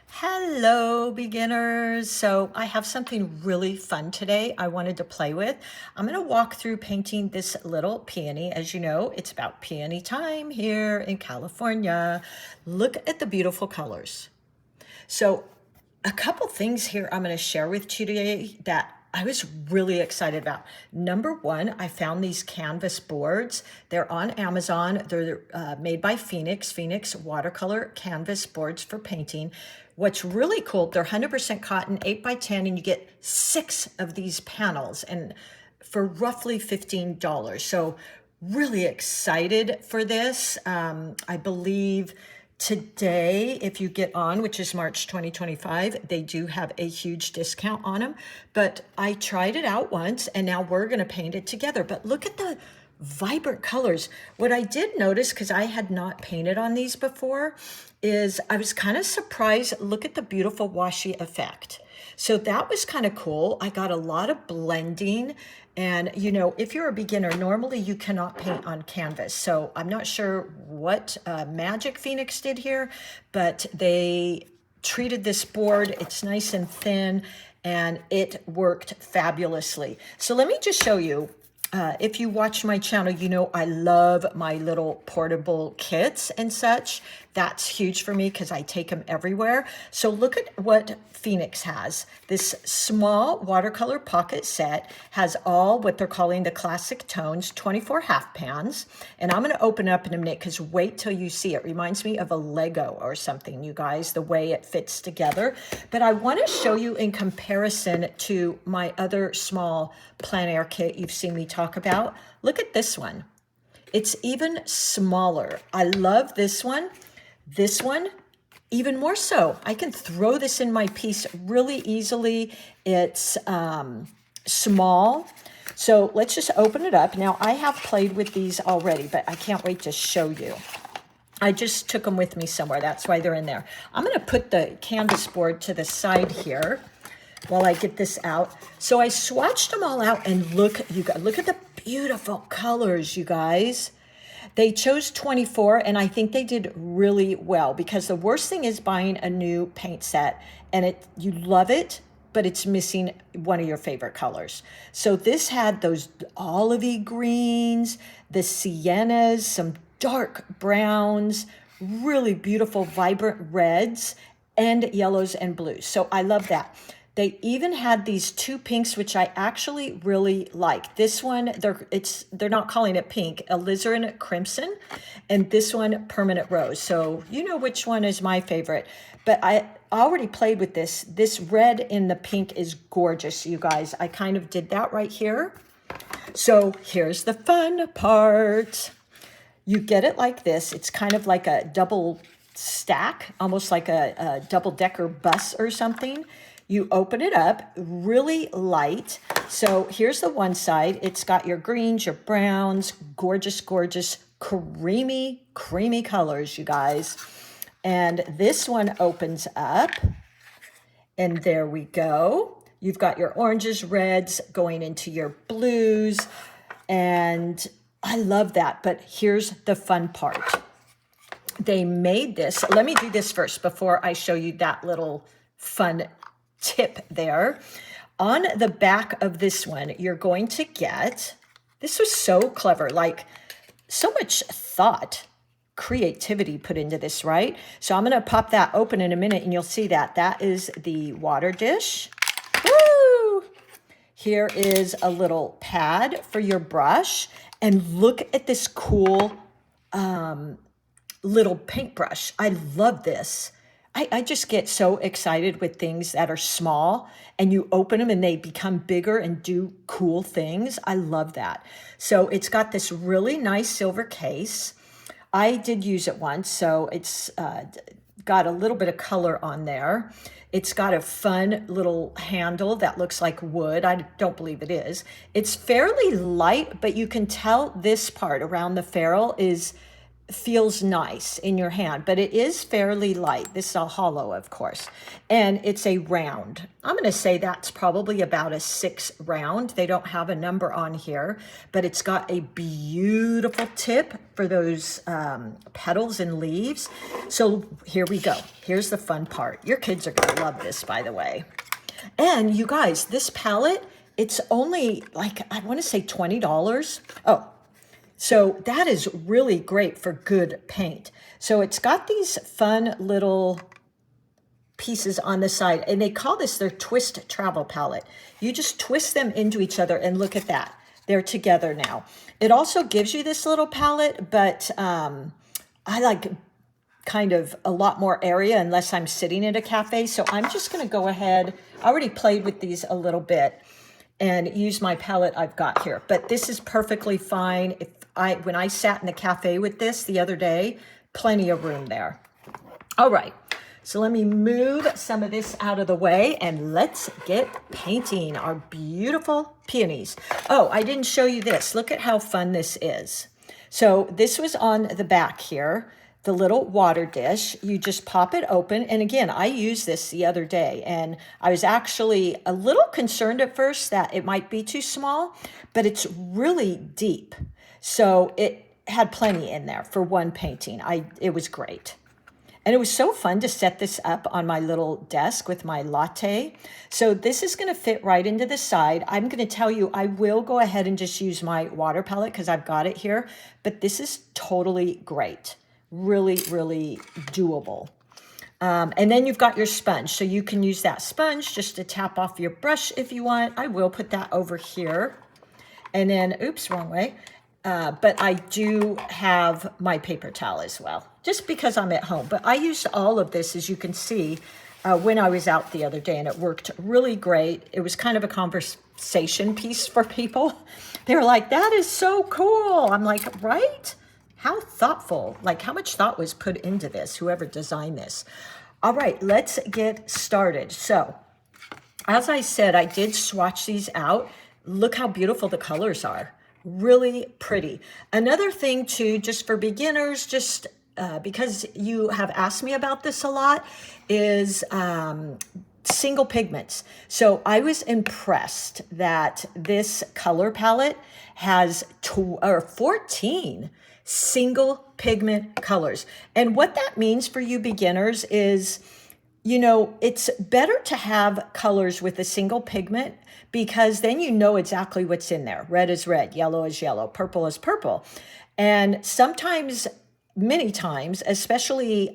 Hello, beginners. So I have something really fun today I wanted to play with. I'm going to walk through painting this little peony. As you know, it's about peony time here in California. Look at the beautiful colors. So a couple things here I'm going to share with you today that I was really excited about. Number one, I found these canvas boards. They're on Amazon. They're made by Phoenix watercolor canvas boards for painting. What's really cool, they're 100% cotton, 8 by 10, and you get 6 of these panels and for roughly $15. So really excited for this. I believe today, if you get on, which is March 2025, they do have a huge discount on them. But I tried it out once and now we're going to paint it together. But look at the vibrant colors. What I did notice, because I had not painted on these before, is I was kind of surprised. Look at the beautiful washi effect. So that was kind of cool. I got a lot of blending. And, you know, if you're a beginner, normally you cannot paint on canvas. So I'm not sure what magic Phoenix did here, but they treated this board. It's nice and thin, and it worked fabulously. So let me just show you. If you watch my channel, you know I love my little portable kits and such. That's huge for me because I take them everywhere. So look at what Phoenix has. This small watercolor pocket set has all what they're calling the classic tones, 24 half pans. And I'm going to open up in a minute because wait till you see. It reminds me of a Lego or something, you guys, the way it fits together. But I want to show you in comparison to my other small plein air kit you've seen me talk about. Look at this one. It's even smaller. I love this one. This one, even more so. I can throw this in my piece really easily. It's small. So let's just open it up. Now, I have played with these already, but I can't wait to show you. I just took them with me somewhere. That's why they're in there. I'm going to put the canvas board to the side here while I get this out. So I swatched them all out, and look at the beautiful colors, you guys. They chose 24, and I think they did really well, because the worst thing is buying a new paint set and you love it, but it's missing one of your favorite colors. So this had those olivey greens, the siennas, some dark browns, really beautiful vibrant reds, and yellows and blues. So I love that. They even had these 2 pinks, which I actually really like. This one, they're not calling it pink, alizarin crimson, and this one, permanent rose. So you know which one is my favorite. But I already played with this. This red in the pink is gorgeous, you guys. I kind of did that right here. So here's the fun part. You get it like this. It's kind of like a double stack, almost like a double-decker bus or something. You open it up, really light. So here's the one side. It's got your greens, your browns, gorgeous, gorgeous, creamy colors, you guys. And this one opens up, and there we go. You've got your oranges, reds going into your blues, and I love that. But here's the fun part. They made this. Let me do this first before I show you that little fun tip there. On the back of this one, you're going to get, this was so clever, like so much thought, creativity put into this, right? So I'm going to pop that open in a minute and you'll see that. That is the water dish. Woo! Here is a little pad for your brush. And look at this cool little paintbrush. I love this. I just get so excited with things that are small and you open them and they become bigger and do cool things. I love that. So it's got this really nice silver case. I did use it once, so it's got a little bit of color on there. It's got a fun little handle that looks like wood. I don't believe it is. It's fairly light, but you can tell this part around the ferrule is feels nice in your hand, but it is fairly light. This is a hollow, of course, and it's a round. I'm going to say that's probably about a 6 round. They don't have a number on here, but it's got a beautiful tip for those petals and leaves. So here we go. Here's the fun part. Your kids are going to love this, by the way. And you guys, this palette, it's only like, I want to say $20. Oh, so that is really great for good paint. So it's got these fun little pieces on the side, and they call this their twist travel palette. You just twist them into each other, and look at that. They're together now. It also gives you this little palette, but I like kind of a lot more area unless I'm sitting at a cafe. So I'm just going to go ahead. I already played with these a little bit and use my palette I've got here. But this is perfectly fine. When I sat in the cafe with this the other day, plenty of room there. All right, so let me move some of this out of the way and let's get painting our beautiful peonies. Oh, I didn't show you this. Look at how fun this is. So this was on the back here, the little water dish. You just pop it open. And again, I used this the other day and I was actually a little concerned at first that it might be too small, but it's really deep. So it had plenty in there for one painting. It was great. And it was so fun to set this up on my little desk with my latte. So this is going to fit right into the side. I'm going to tell you, I will go ahead and just use my water palette because I've got it here. But this is totally great. Really, really doable. And then you've got your sponge. So you can use that sponge just to tap off your brush if you want. I will put that over here. And then, oops, wrong way. But I do have my paper towel as well, just because I'm at home. But I used all of this, as you can see, when I was out the other day, and it worked really great. It was kind of a conversation piece for people. They were like, that is so cool. I'm like, right? How thoughtful, like how much thought was put into this, whoever designed this. All right, let's get started. So, as I said, I did swatch these out. Look how beautiful the colors are. Really pretty. Another thing too, just for beginners, just because you have asked me about this a lot, is single pigments. So I was impressed that this color palette has 14 single pigment colors. And what that means for you beginners is, you know, it's better to have colors with a single pigment because then you know exactly what's in there. Red is red, yellow is yellow, purple is purple. And sometimes, many times, especially,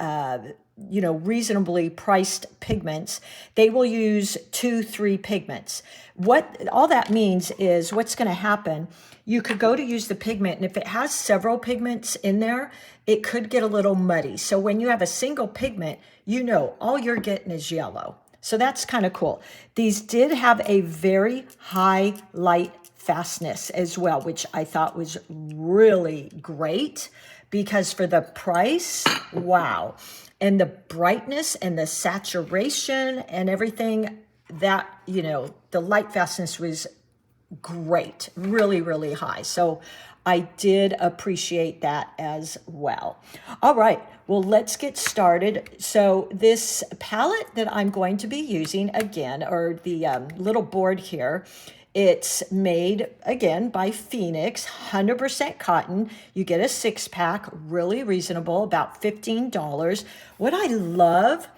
you know, reasonably priced pigments, they will use 2-3 pigments. What all that means is what's going to happen, you could go to use the pigment, and if it has several pigments in there, it could get a little muddy. So when you have a single pigment, you know all you're getting is yellow. So that's kind of cool. These did have a very high light fastness as well, which I thought was really great because for the price, wow. And the brightness and the saturation and everything, that, you know, the light fastness was great, really, really high. So I did appreciate that as well. All right, well, let's get started. So this palette that I'm going to be using again, or the little board here, it's made, again, by Phoenix, 100% cotton. You get a 6-pack, really reasonable, about $15. What I love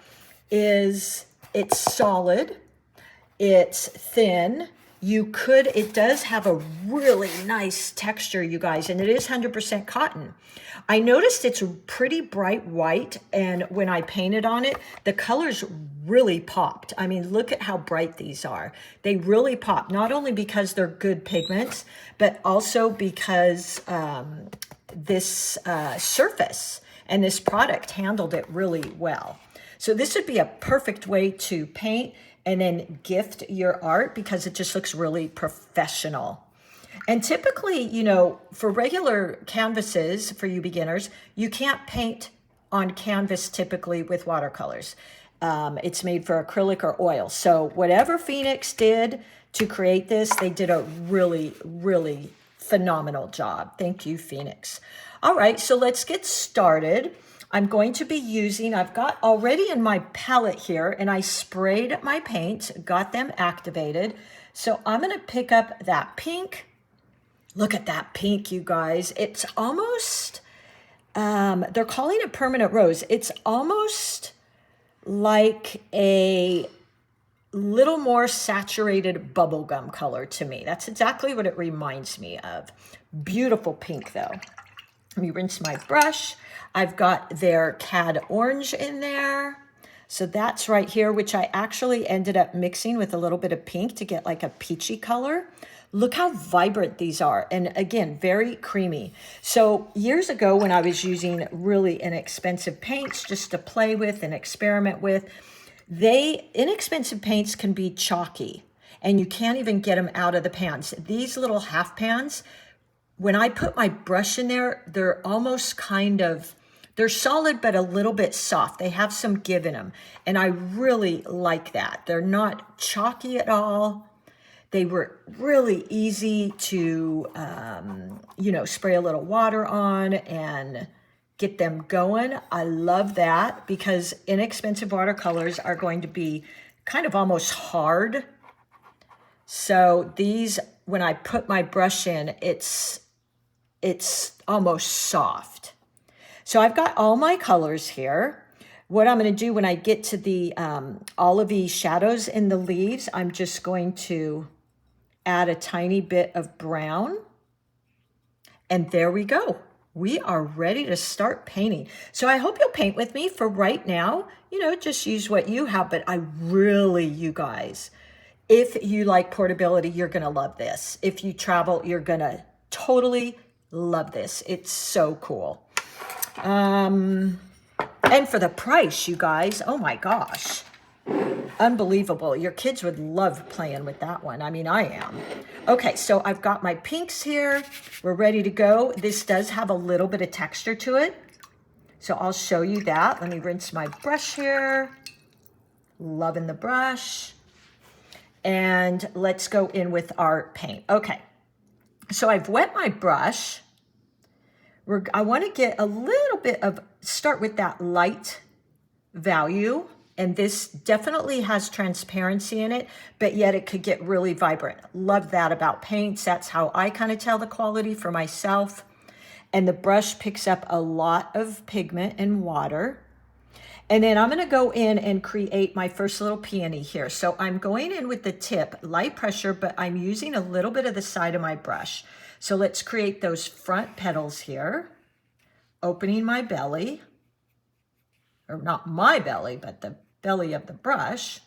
is it's solid, it's thin. It does have a really nice texture, you guys, and it is 100% cotton. I noticed it's pretty bright white, and when I painted on it, the colors really popped. I mean, look at how bright these are. They really pop, not only because they're good pigments, but also because this surface and this product handled it really well. So this would be a perfect way to paint and then gift your art because it just looks really professional. And typically, you know, for regular canvases, for you beginners, you can't paint on canvas typically with watercolors. It's made for acrylic or oil. So whatever Phoenix did to create this, they did a really, really phenomenal job. Thank you, Phoenix. All right, so let's get started. I'm going to be using, I've got already in my palette here, and I sprayed my paints, got them activated. So I'm gonna pick up that pink. Look at that pink, you guys. It's almost, they're calling it permanent rose. It's almost like a little more saturated bubblegum color to me. That's exactly what it reminds me of. Beautiful pink though. Let me rinse my brush. I've got their cad orange in there. So that's right here, which I actually ended up mixing with a little bit of pink to get like a peachy color. Look how vibrant these are. And again, very creamy. So years ago when I was using really inexpensive paints just to play with and experiment with, inexpensive paints can be chalky and you can't even get them out of the pans. These little half pans, when I put my brush in there, they're almost they're solid, but a little bit soft. They have some give in them. And I really like that. They're not chalky at all. They were really easy to, spray a little water on and get them going. I love that because inexpensive watercolors are going to be kind of almost hard. So these, when I put my brush in, it's almost soft. So I've got all my colors here. What I'm going to do when I get to the olivey shadows in the leaves, I'm just going to add a tiny bit of brown. And there we go. We are ready to start painting. So I hope you'll paint with me. For right now, just use what you have. But I really, you guys, if you like portability, you're going to love this. If you travel, you're going to totally love this. It's so cool. And for the price, you guys, oh my gosh, unbelievable. Your kids would love playing with that one. I mean, I am. Okay, so I've got my pinks here. We're ready to go. This does have a little bit of texture to it. So I'll show you that. Let me rinse my brush here. Loving the brush. And let's go in with our paint. Okay, so I've wet my brush. I want to get a little bit of, start with that light value. And this definitely has transparency in it, but yet it could get really vibrant. Love that about paints. That's how I kind of tell the quality for myself. And the brush picks up a lot of pigment and water. And then I'm going to go in and create my first little peony here. So I'm going in with the tip, light pressure, but I'm using a little bit of the side of my brush. So let's create those front petals here, opening my belly, or not my belly, but the belly of the brush.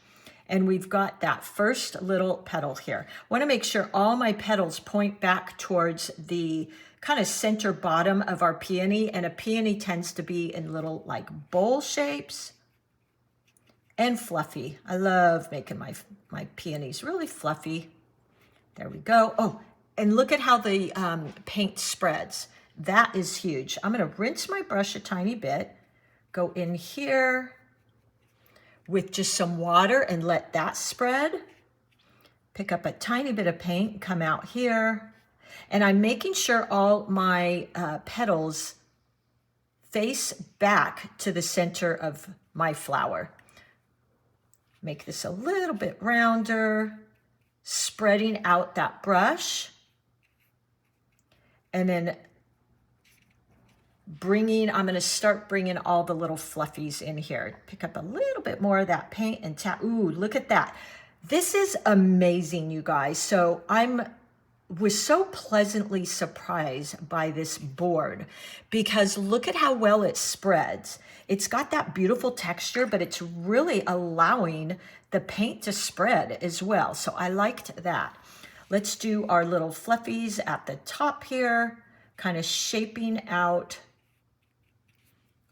And we've got that first little petal here. I want to make sure all my petals point back towards the kind of center bottom of our peony. And a peony tends to be in little like bowl shapes and fluffy. I love making my peonies really fluffy. There we go. Oh, and look at how the paint spreads. That is huge. I'm going to rinse my brush a tiny bit, go in here with just some water and let that spread. Pick up a tiny bit of paint, come out here. And I'm making sure all my petals face back to the center of my flower. Make this a little bit rounder, spreading out that brush. And then I'm going to start bringing all the little fluffies in here. Pick up a little bit more of that paint and tap. Ooh, look at that. This is amazing, you guys. So was so pleasantly surprised by this board because look at how well it spreads. It's got that beautiful texture, but it's really allowing the paint to spread as well. So I liked that. Let's do our little fluffies at the top here, kind of shaping out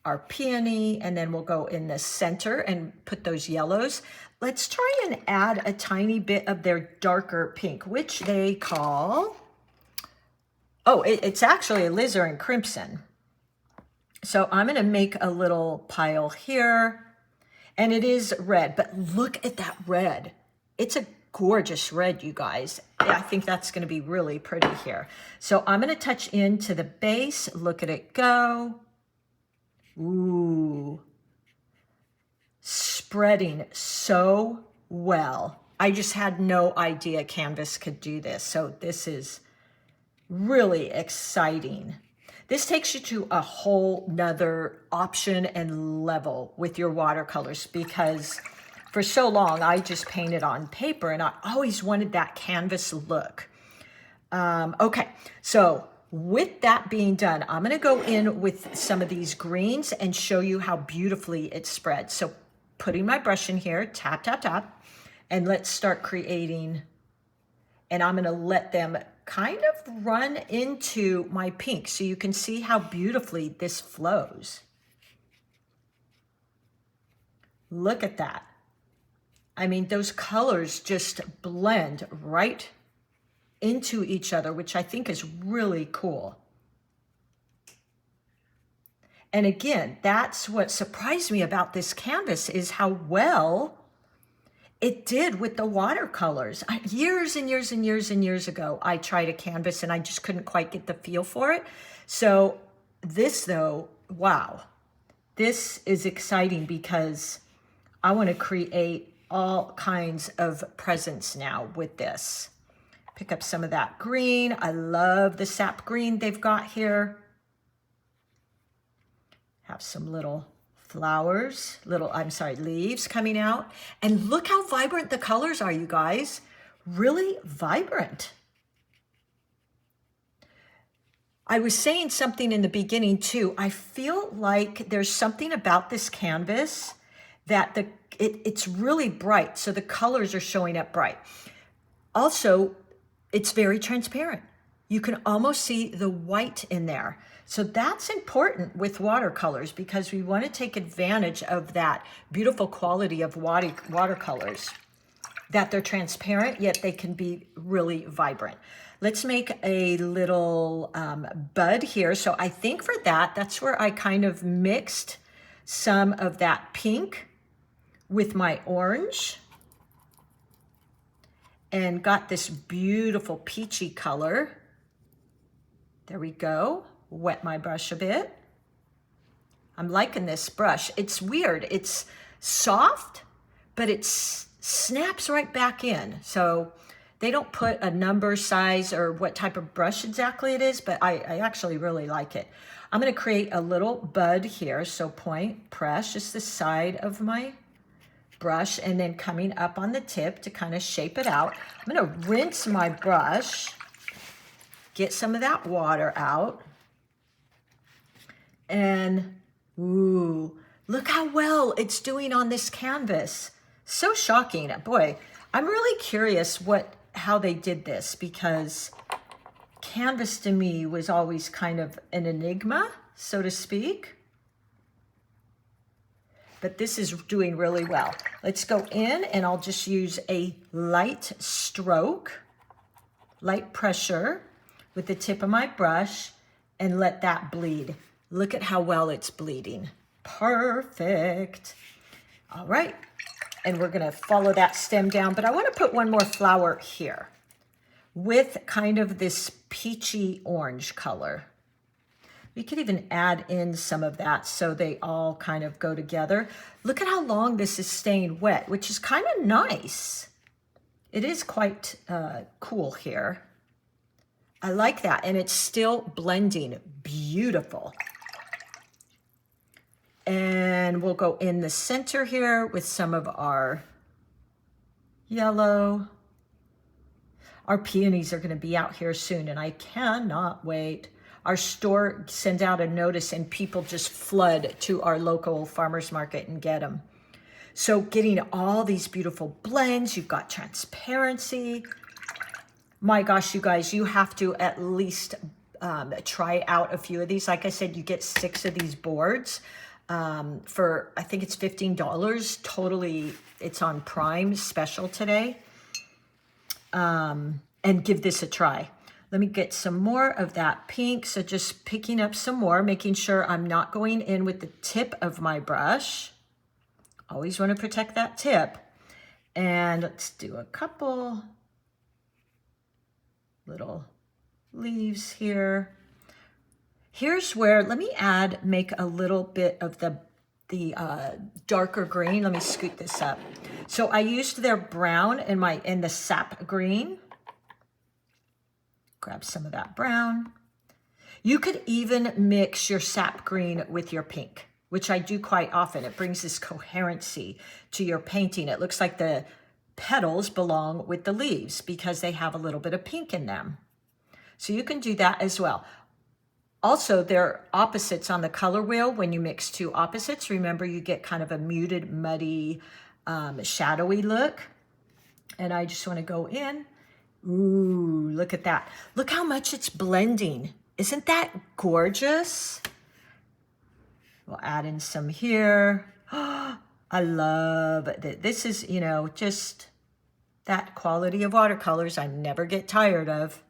our peony, and then we'll go in the center and put those yellows. Let's try and add a tiny bit of their darker pink, which they call, it's actually alizarin crimson. So I'm going to make a little pile here, and it is red, but look at that red. It's a gorgeous red, you guys. I think that's going to be really pretty here. So I'm going to touch into the base. Look at it go. Ooh. Spreading so well. I just had no idea canvas could do this. So this is really exciting. This takes you to a whole nother option and level with your watercolors, because for so long I just painted on paper and I always wanted that canvas look. Okay, so with that being done, I'm going to go in with some of these greens and show you how beautifully it spreads. So putting my brush in here, tap, tap, tap, and let's start creating. And I'm going to let them kind of run into my pink so you can see how beautifully this flows. Look at that. I mean, those colors just blend right into each other, which I think is really cool. And again, that's what surprised me about this canvas, is how well it did with the watercolors. Years and years and years and years ago, I tried a canvas and I just couldn't quite get the feel for it. So this though, wow, this is exciting because I want to create all kinds of presents now with this. Pick up some of that green. I love the sap green they've got here. Have some little flowers, leaves coming out. And look how vibrant the colors are, you guys. Really vibrant. I was saying something in the beginning too. I feel like there's something about this canvas that it's really bright. So the colors are showing up bright. Also, it's very transparent. You can almost see the white in there. So that's important with watercolors because we want to take advantage of that beautiful quality of watercolors, that they're transparent, yet they can be really vibrant. Let's make a little bud here. So I think for that, that's where I kind of mixed some of that pink with my orange and got this beautiful peachy color. There we go. Wet my brush a bit. I'm liking this brush. It's weird. It's soft, but it snaps right back in. So they don't put a number, size, or what type of brush exactly it is, but I actually really like it. I'm going to create a little bud here. So point, press just the side of my brush and then coming up on the tip to kind of shape it out. I'm going to rinse my brush, get some of that water out. And ooh, look how well it's doing on this canvas. So shocking. Boy, I'm really curious how they did this, because canvas to me was always kind of an enigma, so to speak. But this is doing really well. Let's go in and I'll just use a light stroke, light pressure with the tip of my brush and let that bleed. Look at how well it's bleeding. Perfect. All right. And we're going to follow that stem down, but I want to put one more flower here with kind of this peachy orange color. We could even add in some of that so they all kind of go together. Look at how long this is staying wet, which is kind of nice. It is quite cool here. I like that. And it's still blending beautiful. And we'll go in the center here with some of our yellow. Our peonies are going to be out here soon, and I cannot wait. Our store sends out a notice and people just flood to our local farmers market and get them. So getting all these beautiful blends, you've got transparency. My gosh, you guys, you have to at least try out a few of these. Like I said, you get 6 of these boards for, I think it's $15. Totally, it's on Prime special today. And give this a try. Let me get some more of that pink. So just picking up some more, making sure I'm not going in with the tip of my brush. Always want to protect that tip. And let's do a couple little leaves here. Here's where, let me make a little bit of the darker green. Let me scoot this up. So I used their brown in the sap green. Grab some of that brown. You could even mix your sap green with your pink, which I do quite often. It brings this coherency to your painting. It looks like the petals belong with the leaves because they have a little bit of pink in them. So you can do that as well. Also, they're opposites on the color wheel. When you mix two opposites, remember you get kind of a muted, muddy, shadowy look. And I just want to go in. Ooh, look at that. Look how much it's blending. Isn't that gorgeous? We'll add in some here. I love it. This is, you know, just that quality of watercolors I never get tired of.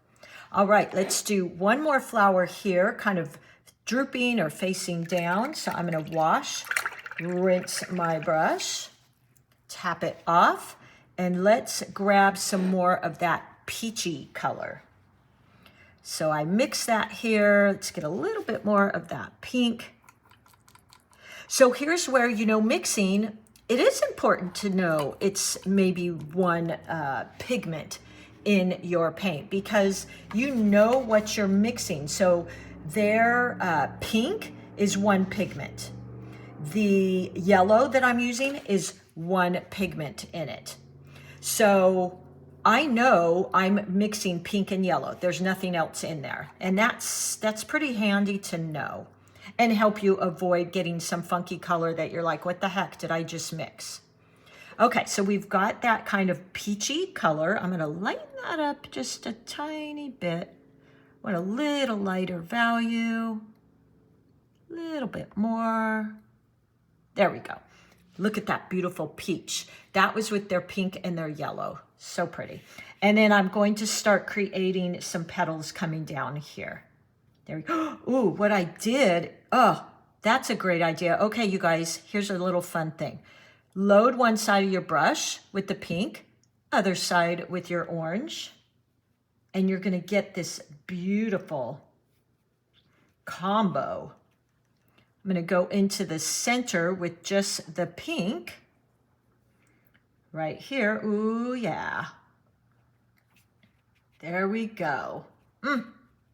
All right, let's do one more flower here, kind of drooping or facing down. So I'm going to wash, rinse my brush, tap it off, and let's grab some more of that peachy color. So I mix that here. Let's get a little bit more of that pink. So here's where, you know, mixing, it is important to know it's maybe one pigment in your paint because you know what you're mixing. So their pink is one pigment. The yellow that I'm using is one pigment in it. So I know I'm mixing pink and yellow. There's nothing else in there. And that's pretty handy to know and help you avoid getting some funky color that you're like, what the heck did I just mix? Okay, so we've got that kind of peachy color. I'm gonna lighten that up just a tiny bit. Want a little lighter value, a little bit more. There we go. Look at that beautiful peach. That was with their pink and their yellow. So pretty. And then I'm going to start creating some petals coming down here. There we go. Ooh, what I did, oh, that's a great idea. Okay, you guys, here's a little fun thing. Load one side of your brush with the pink, other side with your orange, and you're going to get this beautiful combo. I'm going to go into the center with just the pink right here. Ooh, yeah. There we go.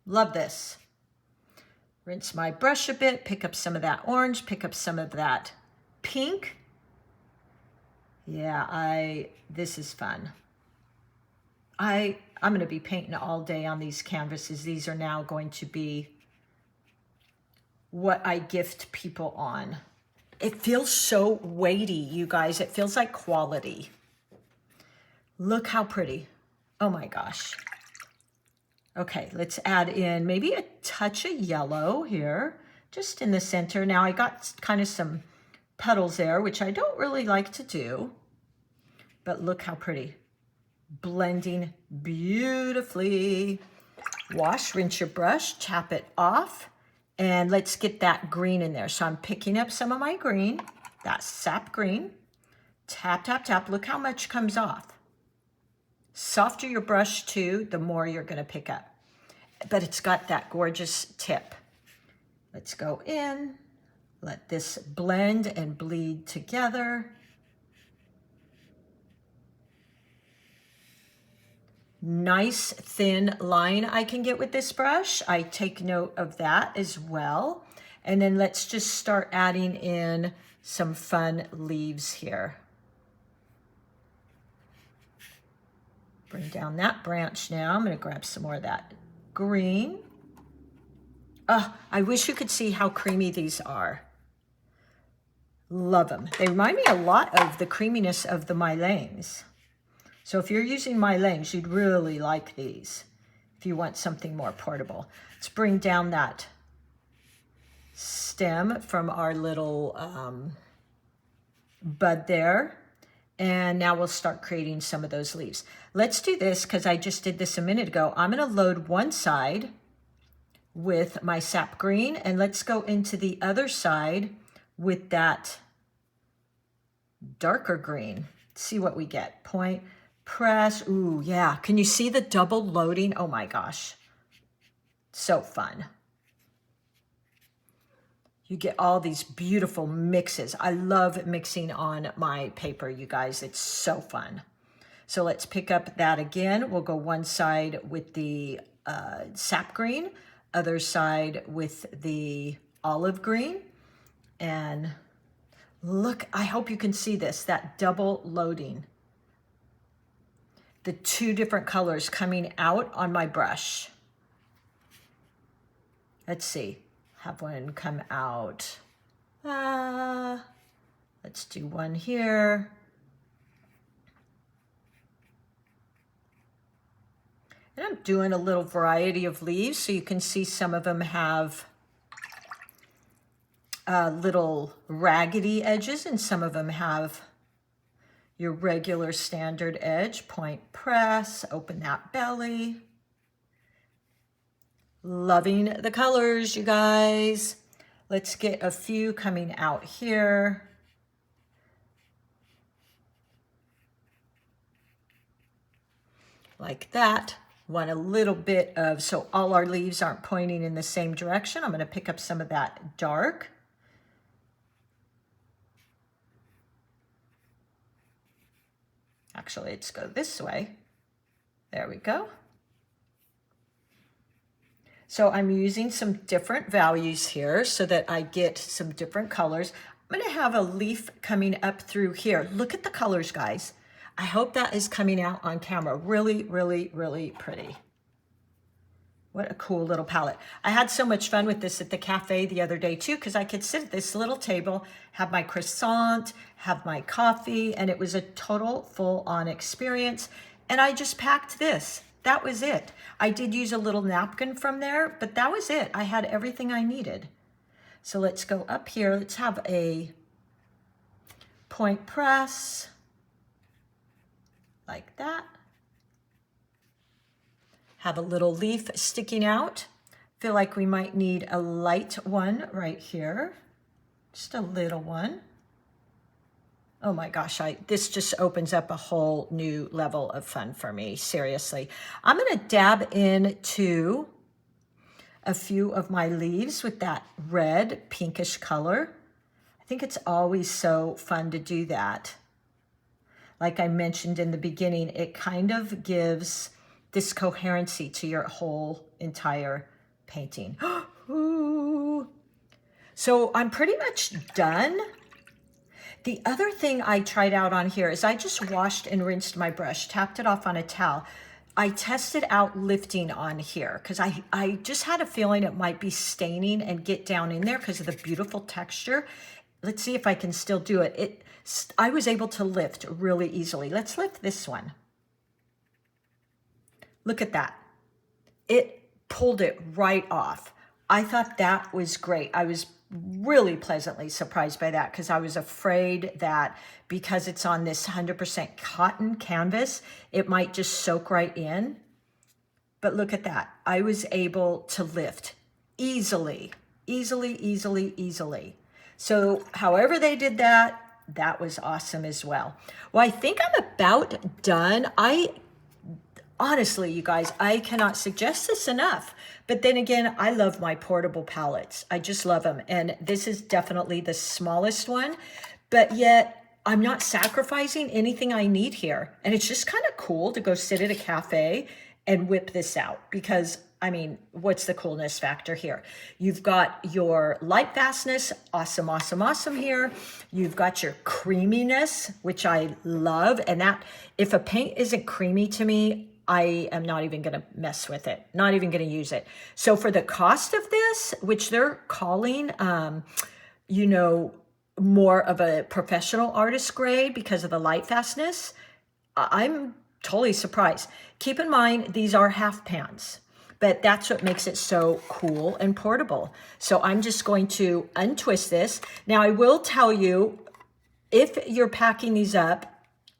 Love this. Rinse my brush a bit, pick up some of that orange, pick up some of that pink. Yeah, this is fun. I'm going to be painting all day on these canvases. These are now going to be what I gift people on. It feels so weighty, you guys. It feels like quality. Look how pretty. Oh my gosh. Okay, let's add in maybe a touch of yellow here, just in the center. Now I got kind of some petals there, which I don't really like to do, but look how pretty. Blending beautifully. Wash, rinse your brush, tap it off, and let's get that green in there. So I'm picking up some of my green, that sap green, tap, tap, tap. Look how much comes off. Softer your brush too, the more you're gonna pick up. But it's got that gorgeous tip. Let's go in, let this blend and bleed together. Nice thin line I can get with this brush. I take note of that as well. And then let's just start adding in some fun leaves here. Bring down that branch now. I'm going to grab some more of that green. Oh, I wish you could see how creamy these are. Love them. They remind me a lot of the creaminess of the Mylangs. So if you're using Mylangs, you'd really like these if you want something more portable. Let's bring down that stem from our little bud there. And now we'll start creating some of those leaves. Let's do this because I just did this a minute ago. I'm going to load one side with my sap green, and let's go into the other side with that darker green. Let's see what we get. Point, press. Ooh, yeah. Can you see the double loading? Oh my gosh. So fun. You get all these beautiful mixes. I love mixing on my paper, you guys. It's so fun. So let's pick up that again. We'll go one side with the sap green, other side with the olive green. And look, I hope you can see this, that double loading. The two different colors coming out on my brush. Let's see, have one come out. Let's do one here. And I'm doing a little variety of leaves, so you can see some of them have little raggedy edges, and some of them have your regular standard edge. Point, press, open that belly. Loving the colors, you guys. Let's get a few coming out here. Like that. Want a little bit of, so all our leaves aren't pointing in the same direction. I'm going to pick up some of that dark. Actually, let's go this way. There we go. So I'm using some different values here so that I get some different colors. I'm going to have a leaf coming up through here. Look at the colors, guys. I hope that is coming out on camera. Really, really, really pretty. What a cool little palette. I had so much fun with this at the cafe the other day too, because I could sit at this little table, have my croissant, have my coffee, and it was a total full-on experience. And I just packed this. That was it. I did use a little napkin from there, but that was it. I had everything I needed. So let's go up here. Let's have a point press. Like that. Have a little leaf sticking out. Feel like we might need a light one right here. Just a little one. Oh my gosh, this just opens up a whole new level of fun for me, seriously. I'm gonna dab into a few of my leaves with that red pinkish color. I think it's always so fun to do that. Like I mentioned in the beginning, it kind of gives this coherency to your whole entire painting. Ooh. So I'm pretty much done. The other thing I tried out on here is I just washed and rinsed my brush, tapped it off on a towel. I tested out lifting on here because I just had a feeling it might be staining and get down in there because of the beautiful texture. Let's see if I can still do it. I was able to lift really easily. Let's lift this one. Look at that. It pulled it right off. I thought that was great. I was really pleasantly surprised by that because I was afraid that because it's on this 100% cotton canvas, it might just soak right in. But look at that. I was able to lift easily, easily, easily, easily. So however they did that, that was awesome as well. Well, I think I'm about done. Honestly, you guys, I cannot suggest this enough. But then again, I love my portable palettes. I just love them. And this is definitely the smallest one, but yet I'm not sacrificing anything I need here. And it's just kind of cool to go sit at a cafe and whip this out because, I mean, what's the coolness factor here? You've got your light fastness, awesome, awesome, awesome here. You've got your creaminess, which I love. And that, if a paint isn't creamy to me, I am not even going to mess with it, not even going to use it. So for the cost of this, which they're calling, you know, more of a professional artist grade because of the light fastness, I'm totally surprised. Keep in mind, these are half pans, but that's what makes it so cool and portable. So I'm just going to untwist this. Now I will tell you, if you're packing these up,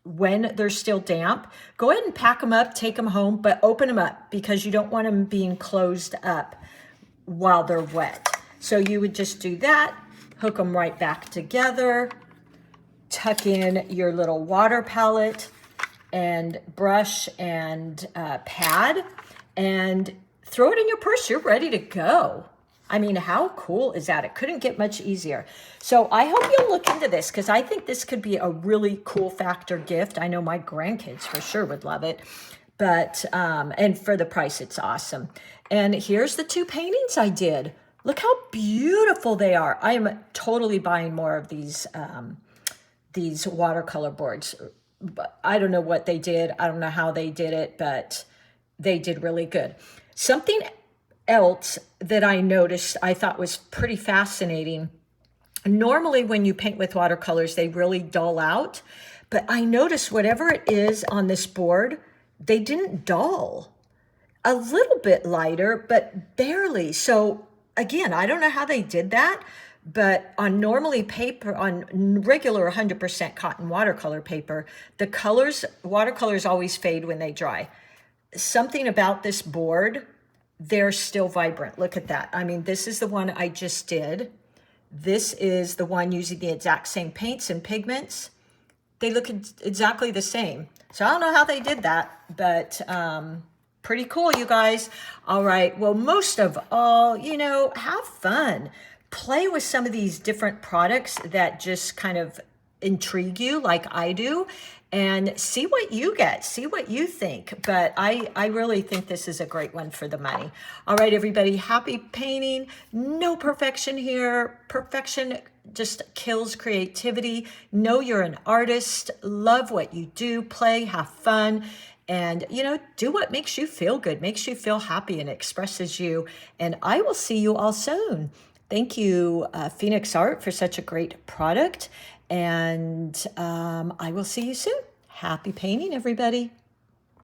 when they're still damp, go ahead and pack them up, take them home, but open them up because you don't want them being closed up while they're wet. So you would just do that, hook them right back together. tuck in your little water palette and brush and pad and throw it in your purse. You're ready to go. I mean, how cool is that? It couldn't get much easier. So I hope you'll look into this because I think this could be a really cool factor gift. I know my grandkids for sure would love it. But, and for the price, it's awesome. And here's the 2 paintings I did. Look how beautiful they are. I am totally buying more of these watercolor boards. But I don't know what they did. I don't know how they did it, but they did really good. Something else that I noticed I thought was pretty fascinating. Normally when you paint with watercolors, they really dull out. But I noticed whatever it is on this board, they didn't dull. A little bit lighter, but barely. So again, I don't know how they did that, but on normally paper, on regular 100% cotton watercolor paper, the watercolors always fade when they dry. Something about this board, they're still vibrant. Look at that. I mean, this is the one I just did. This is the one using the exact same paints and pigments. They look exactly the same. So I don't know how they did that, but pretty cool, you guys. All right. Well, most of all, you know, have fun. Play with some of these different products that just kind of intrigue you like I do, and see what you get, see what you think. But I really think this is a great one for the money. All right, everybody, happy painting. No perfection here. Perfection just kills creativity. Know you're an artist. Love what you do. Play, have fun. And, you know, do what makes you feel good, makes you feel happy and expresses you. And I will see you all soon. Thank you, Phoenix Art, for such a great product. And I will see you soon. Happy painting, everybody.